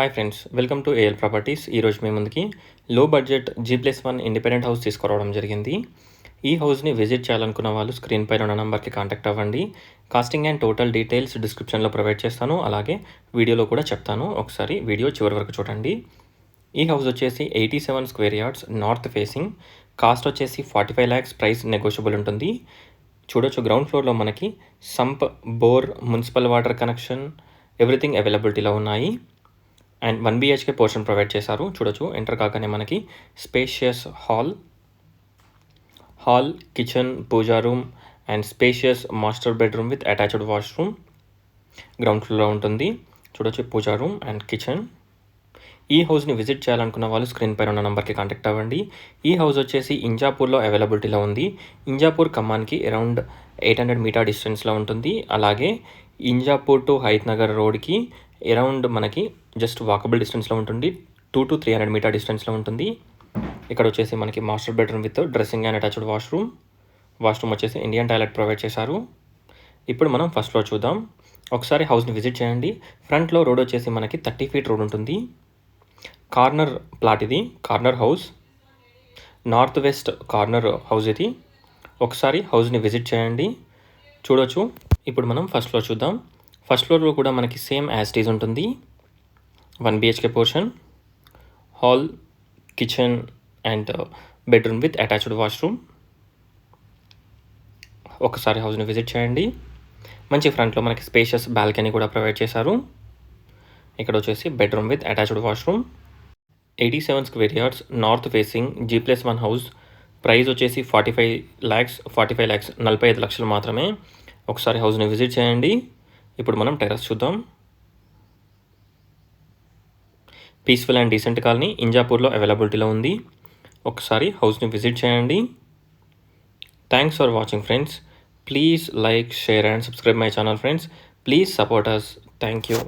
Hi friends, welcome to AL properties. ఈరోజు మీ ముందుకి లో బడ్జెట్ G+1 ఇండిపెండెంట్ హౌస్ తీసుకురావడం జరిగింది. ఈ హౌస్ని విజిట్ చేయాలనుకున్న వాళ్ళు స్క్రీన్ పైన ఉన్న నెంబర్కి కాంటాక్ట్ అవ్వండి. కాస్టింగ్ అండ్ టోటల్ డీటెయిల్స్ డిస్క్రిప్షన్లో ప్రొవైడ్ చేస్తాను, అలాగే వీడియోలో కూడా చెప్తాను. ఒకసారి వీడియో చివరి వరకు చూడండి. ఈ హౌస్ వచ్చేసి 87 square yards, north facing. Cost వచ్చేసి 45 lakhs, ప్రైస్ నెగోషియబుల్ ఉంటుంది. చూడొచ్చు, గ్రౌండ్ ఫ్లోర్లో మనకి sump, bore, municipal water connection, everything అవైలబిలిటీలో ఉన్నాయి. అండ్ 1 BHK పోర్షన్ ప్రొవైడ్ చేశారు. చూడొచ్చు, ఎంటర్ కాగానే మనకి spacious hall, kitchen, pooja room and spacious master bedroom with attached washroom ground ఫ్లోర్లో ఉంటుంది. చూడొచ్చు, పూజా రూమ్ అండ్ కిచెన్. ఈ హౌస్ని విజిట్ చేయాలనుకున్న వాళ్ళు స్క్రీన్ పైన ఉన్న నెంబర్కి కాంటాక్ట్ అవ్వండి. ఈ హౌస్ వచ్చేసి ఇంజాపూర్లో అవైలబిలిటీలో ఉంది. ఇంజాపూర్ ఖమ్మానికి అరౌండ్ 800 మీటర్ డిస్టెన్స్లో ఉంటుంది. అలాగే ఇంజాపూర్ టు హైత్ నగర్ రోడ్కి అరౌండ్ మనకి జస్ట్ వాకబుల్ డిస్టెన్స్లో ఉంటుంది. 200 to 300 మీటర్ డిస్టెన్స్లో ఉంటుంది. ఇక్కడ వచ్చేసి మనకి master bedroom with dressing and attached washroom వచ్చేసి ఇండియన్ టాయిలెట్ ప్రొవైడ్ చేశారు. ఇప్పుడు మనం ఫస్ట్ ఫ్లోర్ చూద్దాం. ఒకసారి హౌస్ని విజిట్ చేయండి. ఫ్రంట్లో రోడ్ వచ్చేసి మనకి 30 feet రోడ్ ఉంటుంది. కార్నర్ ప్లాట్ ఇది, corner house, north west corner house ఇది. ఒకసారి హౌస్ని విజిట్ చేయండి. చూడొచ్చు, ఇప్పుడు మనం ఫస్ట్ ఫ్లోర్ చూద్దాం. ఫస్ట్ ఫ్లోర్లో కూడా మనకి సేమ్ యాజ్ టీజ్ ఉంటుంది. 1 BHK portion, hall, kitchen and bedroom with attached washroom. ఒకసారి హౌస్ని విజిట్ చేయండి. మంచి ఫ్రంట్లో మనకి స్పేషియస్ బాల్కనీ కూడా ప్రొవైడ్ చేశారు. ఇక్కడ వచ్చేసి bedroom with attached washroom. 87 square yards, north facing, G+1 house. Price వచ్చేసి 45 lakhs, 45 లక్షలు మాత్రమే. ఒకసారి హౌస్ని విజిట్ చేయండి. ఇప్పుడు మనం టెర్రస్ చూద్దాం. పీస్ఫుల్ అండ్ డీసెంట్ కాలనీ, ఇంజాపూర్లో అవైలబిలిటీలో ఉంది. ఒకసారి హౌస్ని విజిట్ చేయండి. Thanks for watching friends. Please like, share and subscribe my channel friends. Please support us. Thank you.